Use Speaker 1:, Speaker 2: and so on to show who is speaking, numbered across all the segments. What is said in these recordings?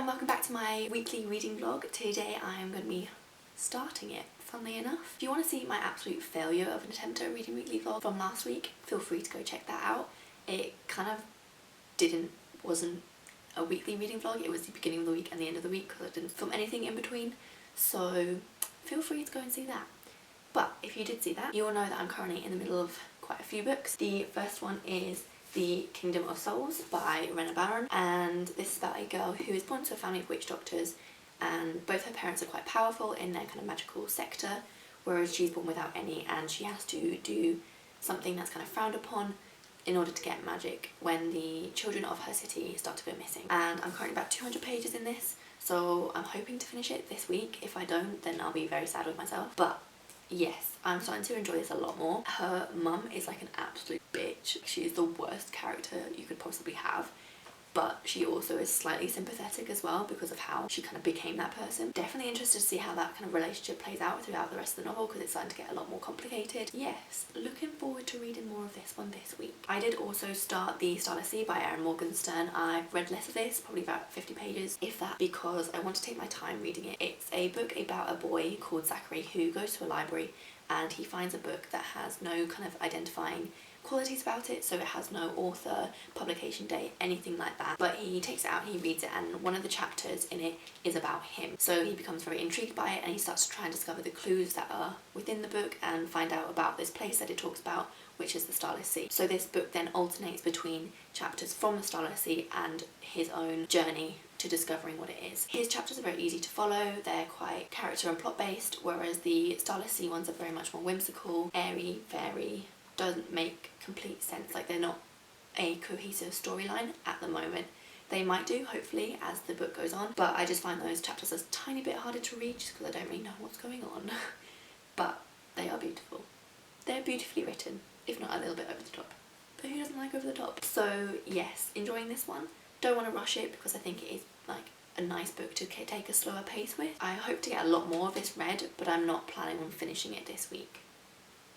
Speaker 1: welcome back to my weekly reading vlog. Today I am going to be starting it, funnily enough. If you want to see my absolute failure of an attempt at a reading weekly vlog from last week, feel free to go check that out. It kind of wasn't a weekly reading vlog, it was the beginning of the week and the end of the week because I didn't film anything in between, so feel free to go and see that. But if you did see that, you will know that I'm currently in the middle of quite a few books. The first one is The Kingdom of Souls by Rena Barron, and this is about a girl who is born to a family of witch doctors, and both her parents are quite powerful in their kind of magical sector, whereas she's born without any, and she has to do something that's kind of frowned upon in order to get magic when the children of her city start to go missing. And I'm currently about 200 pages in this, so I'm hoping to finish it this week. If I don't, then I'll be very sad with myself. But yes, I'm starting to enjoy this a lot more. Her mum is like an absolute bitch. She is the worst character you could possibly have, but she also is slightly sympathetic as well because of how she kind of became that person. Definitely interested to see how that kind of relationship plays out throughout the rest of the novel because it's starting to get a lot more complicated. Yes, looking forward to reading more of this one this week. I did also start The Starless Sea by Erin Morgenstern. I've read less of this, probably about 50 pages, if that, because I want to take my time reading it. It's a book about a boy called Zachary who goes to a library and he finds a book that has no kind of identifying qualities about it, so it has no author, publication date, anything like that, but he takes it out, he reads it, and one of the chapters in it is about him. So he becomes very intrigued by it and he starts to try and discover the clues that are within the book and find out about this place that it talks about, which is the Starless Sea. So this book then alternates between chapters from the Starless Sea and his own journey to discovering what it is. His chapters are very easy to follow, they're quite character and plot based, whereas the Starless Sea ones are very much more whimsical, airy, fairy, doesn't make complete sense, like they're not a cohesive storyline at the moment. They might do, hopefully, as the book goes on, but I just find those chapters a tiny bit harder to read just because I don't really know what's going on. But they are beautiful. They're beautifully written, if not a little bit over the top. But who doesn't like over the top? So yes, enjoying this one. Don't want to rush it because I think it is like a nice book to take a slower pace with. I hope to get a lot more of this read, but I'm not planning on finishing it this week.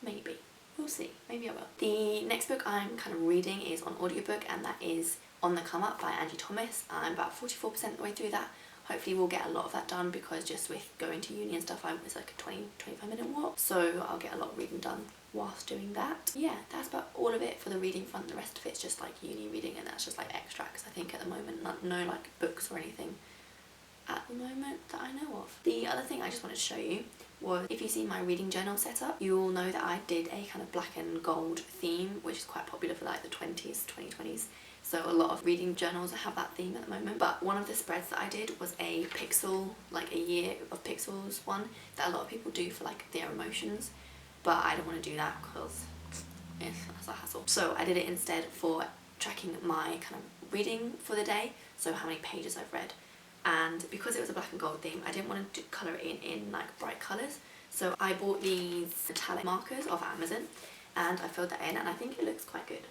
Speaker 1: Maybe. We'll see. Maybe I will. The next book I'm kind of reading is on audiobook, and that is On the Come Up by Angie Thomas. I'm about 44% of the way through that. Hopefully we'll get a lot of that done because just with going to uni and stuff, it's like a 20-25 minute walk. So I'll get a lot of reading done whilst doing that. Yeah, that's about all of it for the reading front. The rest of it's just like uni reading, and that's just like extracts. I think at the moment, no like books or anything at the moment that I know of. The other thing I just wanted to show you was, if you see my reading journal setup, you will know that I did a kind of black and gold theme, which is quite popular for like the 2020s. So a lot of reading journals have that theme at the moment. But one of the spreads that I did was a pixel, like a year of pixels one, that a lot of people do for like their emotions. But I don't want to do that because it's a hassle. So I did it instead for tracking my kind of reading for the day, so how many pages I've read. And because it was a black and gold theme, I didn't want to colour it in like bright colours, so I bought these metallic markers off Amazon and I filled that in, and I think it looks quite good.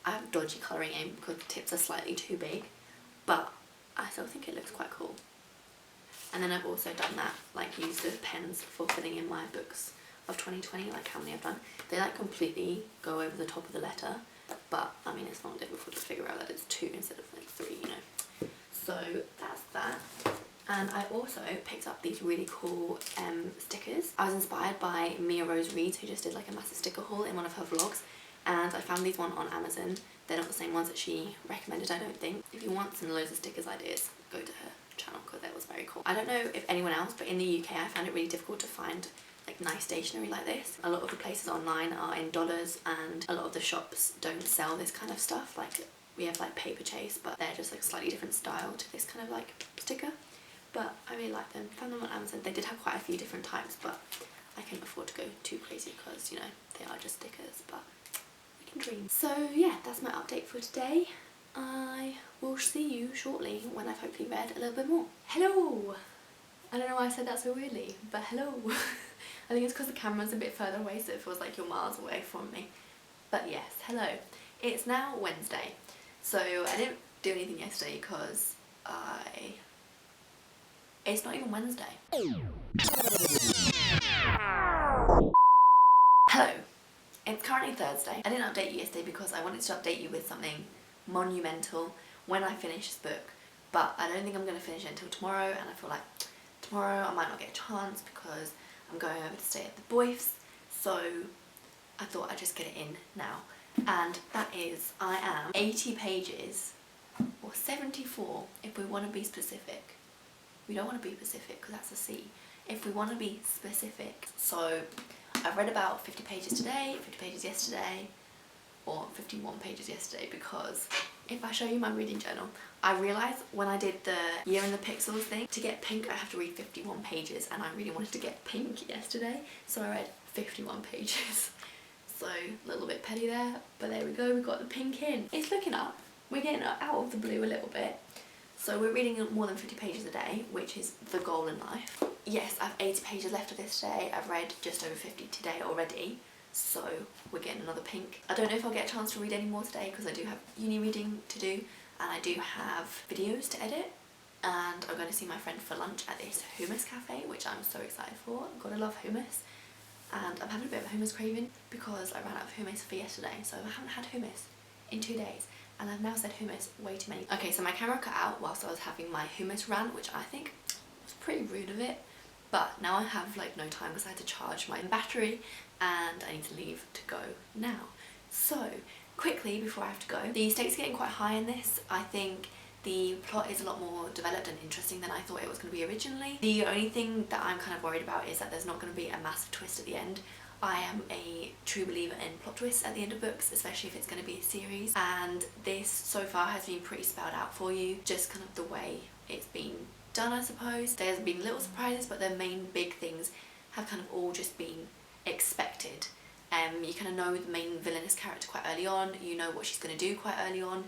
Speaker 1: I have dodgy colouring in because the tips are slightly too big, but I still think it looks quite cool. And then I've also done that, like used the pens for filling in my books of 2020, like how many I've done. They like completely go over the top of the letter, but I mean it's not difficult to figure out that it's 2 instead of like 3, you know. So that's that. And I also picked up these really cool stickers. I was inspired by Mia Rose Reed, who just did like a massive sticker haul in one of her vlogs, and I found these one on Amazon. They're not the same ones that she recommended, I don't think. If you want some loads of stickers ideas, go to her channel because that was very cool. I don't know if anyone else, but in the UK I found it really difficult to find like nice stationery like this. A lot of the places online are in dollars, and a lot of the shops don't sell this kind of stuff. Like we have like Paper Chase, but they're just like slightly different style to this kind of like sticker. But I really like them. Found them on Amazon. They did have quite a few different types, but I couldn't afford to go too crazy because, you know, they are just stickers, but we can dream. So yeah, that's my update for today. I will see you shortly when I've hopefully read a little bit more. Hello! I don't know why I said that so weirdly, but hello. I think it's because the camera's a bit further away, so it feels like you're miles away from me. But yes, hello. It's now Wednesday. So I didn't do anything yesterday because it's not even Wednesday. Hello. It's currently Thursday. I didn't update you yesterday because I wanted to update you with something monumental when I finish this book, but I don't think I'm going to finish it until tomorrow, and I feel like tomorrow I might not get a chance because I'm going over to stay at the Boyfs, so I thought I'd just get it in now. And that is, I am 80 pages, or 74 if we want to be specific. We don't want to be specific because that's a C. If we want to be specific, so I've read about 50 pages today, 50 pages yesterday, or 51 pages yesterday, because if I show you my reading journal, I realised when I did the Year in the Pixels thing, to get pink I have to read 51 pages, and I really wanted to get pink yesterday, so I read 51 pages. So a little bit petty there, but there we go, we got the pink in. It's looking up, we're getting out of the blue a little bit. So we're reading more than 50 pages a day, which is the goal in life. Yes, I have 80 pages left of this today. I've read just over 50 today already, so we're getting another pink. I don't know if I'll get a chance to read any more today because I do have uni reading to do, and I do have videos to edit, and I'm going to see my friend for lunch at this hummus cafe, which I'm so excited for. Gotta love hummus. And I'm having a bit of a hummus craving because I ran out of hummus for yesterday, so I haven't had hummus in 2 days. And I've now said hummus way too many. Okay, so my camera cut out whilst I was having my hummus rant, which I think was pretty rude of it. But now I have like no time because I had to charge my battery and I need to leave to go now. So quickly before I have to go, the stakes are getting quite high in this. I think the plot is a lot more developed and interesting than I thought it was going to be originally. The only thing that I'm kind of worried about is that there's not going to be a massive twist at the end. I am a true believer in plot twists at the end of books, especially if it's going to be a series, and this so far has been pretty spelled out for you, just kind of the way it's been done, I suppose. There's been little surprises, but the main big things have kind of all just been expected. You kind of know the main villainous character quite early on, you know what she's going to do quite early on,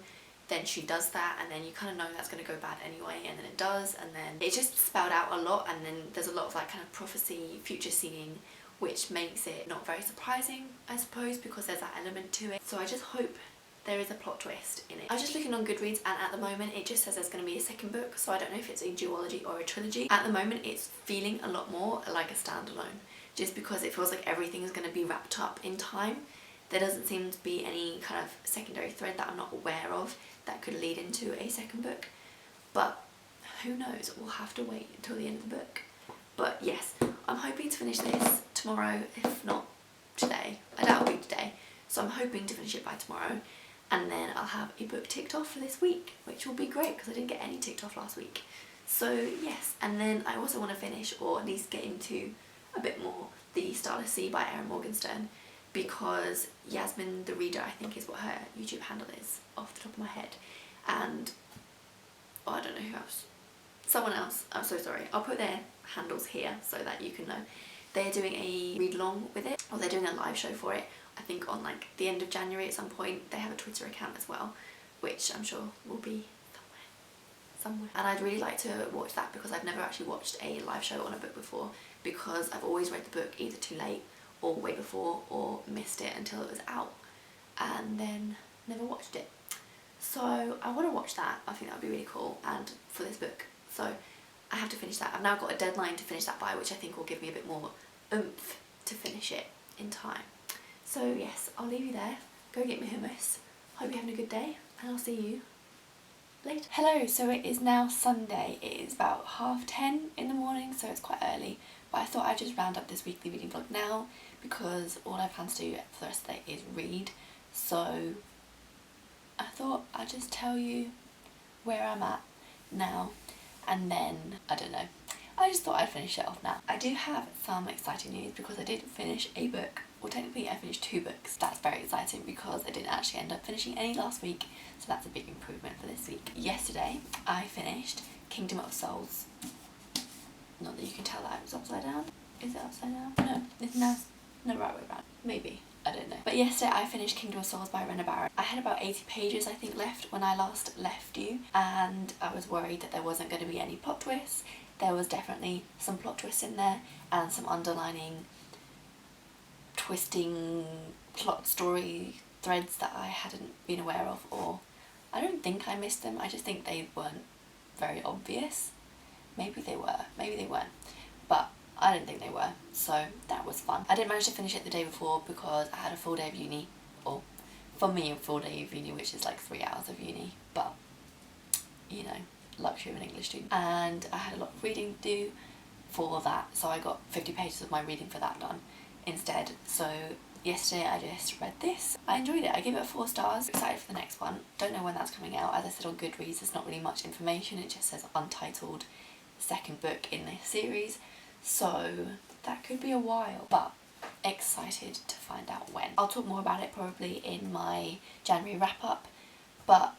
Speaker 1: then she does that, and then you kind of know that's going to go bad anyway, and then it does, and then it's just spelled out a lot, and then there's a lot of like kind of prophecy, future seeing, which makes it not very surprising, I suppose, because there's that element to it. So I just hope there is a plot twist in it. I was just looking on Goodreads, and at the moment it just says there's going to be a second book, so I don't know if it's a duology or a trilogy. At the moment it's feeling a lot more like a standalone, just because it feels like everything is going to be wrapped up in time. There doesn't seem to be any kind of secondary thread that I'm not aware of that could lead into a second book, but who knows, we'll have to wait until the end of the book. But yes, I'm hoping to finish this tomorrow, if not today. I doubt it'll be today, so I'm hoping to finish it by tomorrow, and then I'll have a book ticked off for this week, which will be great because I didn't get any ticked off last week. So yes, and then I also want to finish, or at least get into a bit more, The Starless Sea by Erin Morgenstern, because Yasmin the Reader, I think is what her YouTube handle is, off the top of my head, and oh, I don't know who else. Someone else, I'm so sorry. I'll put their handles here so that you can know. They're doing a read along with it, or they're doing a live show for it, I think on like the end of January at some point. They have a Twitter account as well, which I'm sure will be somewhere. And I'd really like to watch that because I've never actually watched a live show on a book before, because I've always read the book either too late or way before, or missed it until it was out and then never watched it. So I want to watch that. I think that would be really cool, and for this book. So I have to finish that. I've now got a deadline to finish that by, which I think will give me a bit more oomph to finish it in time. So yes, I'll leave you there. Go get me hummus. Hope you're having a good day, and I'll see you later. Hello, so it is now Sunday. It is about 10:30 in the morning, so it's quite early. But I thought I'd just round up this weekly reading vlog now, because all I plan to do for the rest of the day is read. So I thought I'd just tell you where I'm at now, and then, I don't know, I just thought I'd finish it off now. I do have some exciting news because I did finish a book. Well, technically I finished 2 books. That's very exciting because I didn't actually end up finishing any last week, so that's a big improvement for this week. Yesterday I finished Kingdom of Souls. Not that you can tell that it was upside down. Is it upside down? No, it's now the right way around. Maybe. I don't know. But yesterday I finished Kingdom of Souls by Rena Barrett. I had about 80 pages I think left when I last left you, and I was worried that there wasn't going to be any plot twists. There was definitely some plot twists in there, and some underlining twisting plot story threads that I hadn't been aware of, or I don't think I missed them, I just think they weren't very obvious. Maybe they were, maybe they weren't, but I didn't think they were, so that was fun. I didn't manage to finish it the day before because I had a full day of uni, or for me a full day of uni, which is like 3 hours of uni, but you know, luxury of an English student, and I had a lot of reading to do for that, so I got 50 pages of my reading for that done instead. So yesterday I just read this. I enjoyed it. I gave it 4 stars. Excited for the next one. Don't know when that's coming out. As I said on Goodreads, there's not really much information. It just says untitled second book in this series, so that could be a while, but excited to find out when. I'll talk more about it probably in my January wrap up, but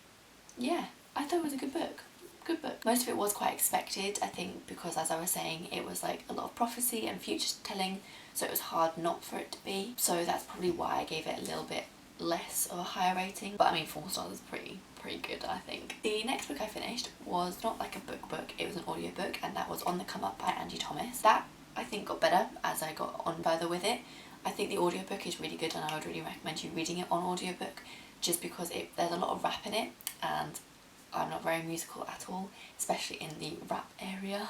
Speaker 1: yeah, I thought it was a good book. Good book. Most of it was quite expected, I think, because as I was saying, it was like a lot of prophecy and future telling, so it was hard not for it to be. So that's probably why I gave it a little bit less of a higher rating. But I mean, 4 stars is pretty good, I think. The next book I finished was not like a book, it was an audiobook, and that was On the Come Up by Angie Thomas. That I think got better as I got on further with it. I think the audiobook is really good, and I would really recommend you reading it on audiobook, just because there's a lot of rap in it, and I'm not very musical at all, especially in the rap area.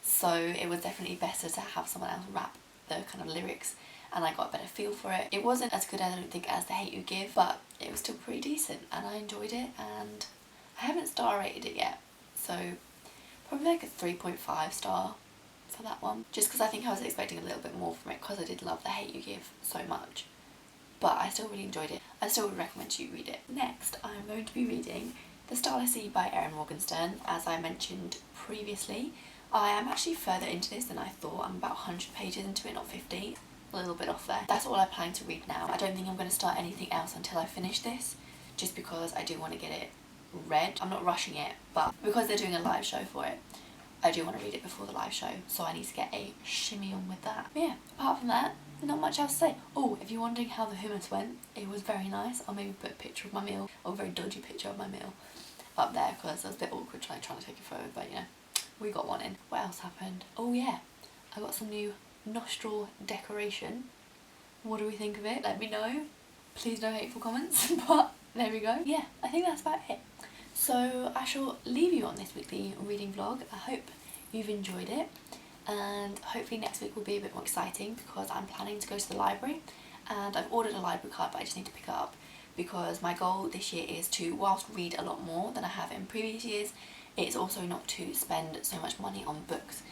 Speaker 1: So it was definitely better to have someone else rap the kind of lyrics, and I got a better feel for it. It wasn't as good, I don't think, as The Hate U Give, but it was still pretty decent, and I enjoyed it, and I haven't star rated it yet, so probably like a 3.5 star for that one, just because I think I was expecting a little bit more from it, because I did love The Hate U Give so much, but I still really enjoyed it. I still would recommend you read it. Next, I'm going to be reading The Starless Sea by Erin Morgenstern. As I mentioned previously, I am actually further into this than I thought. I'm about 100 pages into it, not 50. A little bit off there. That's all I plan to read now. I don't think I'm going to start anything else until I finish this, just because I do want to get it read. I'm not rushing it, but because they're doing a live show for it, I do want to read it before the live show, so I need to get a shimmy on with that. But yeah, apart from that, not much else to say. Oh, if you're wondering how the hummus went, it was very nice. I'll maybe put a picture of my meal, or a very dodgy picture of my meal, up there, because it was a bit awkward trying to take a photo, but you know, we got one in. What else happened? Oh yeah, I got some new nostril decoration. What do we think of it? Let me know. Please no hateful comments, but there we go. Yeah, I think that's about it. So I shall leave you on this weekly reading vlog. I hope you've enjoyed it, and hopefully next week will be a bit more exciting, because I'm planning to go to the library, and I've ordered a library card, but I just need to pick it up, because my goal this year is to, whilst read a lot more than I have in previous years, it's also not to spend so much money on books,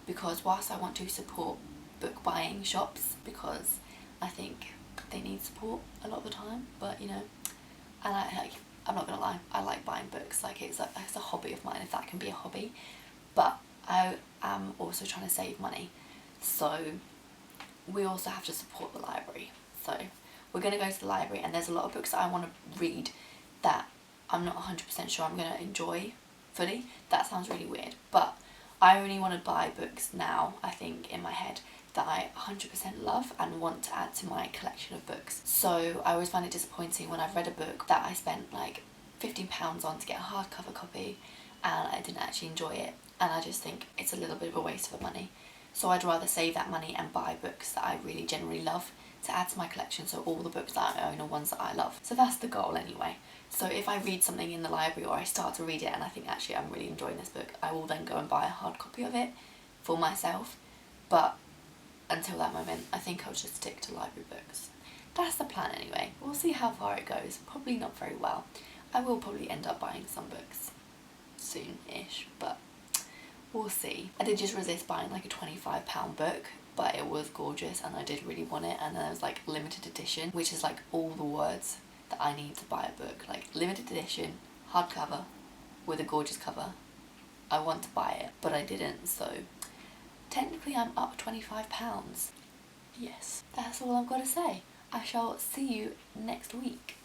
Speaker 1: because whilst I want to support book buying shops, because I think they need support a lot of the time, but you know, and I'm not gonna lie, I like buying books, like it's a hobby of mine, if that can be a hobby, but I am also trying to save money, so we also have to support the library. So we're going to go to the library, and there's a lot of books that I want to read that I'm not 100% sure I'm going to enjoy fully. That sounds really weird, but I only want to buy books now, I think, in my head, that I 100% love and want to add to my collection of books. So I always find it disappointing when I've read a book that I spent like £15 on to get a hardcover copy, and I didn't actually enjoy it, and I just think it's a little bit of a waste of money. So I'd rather save that money and buy books that I really generally love to add to my collection, so all the books that I own are ones that I love. So that's the goal anyway. So if I read something in the library, or I start to read it and I think actually I'm really enjoying this book, I will then go and buy a hard copy of it for myself. But until that moment, I think I'll just stick to library books. That's the plan anyway. We'll see how far it goes. Probably not very well. I will probably end up buying some books soon-ish, but we'll see. I did just resist buying like a £25 book, but it was gorgeous and I did really want it, and then there was like limited edition, which is like all the words that I need to buy a book, like limited edition, hardcover, with a gorgeous cover. I want to buy it, but I didn't, so technically I'm up £25. Yes, that's all I've got to say. I shall see you next week.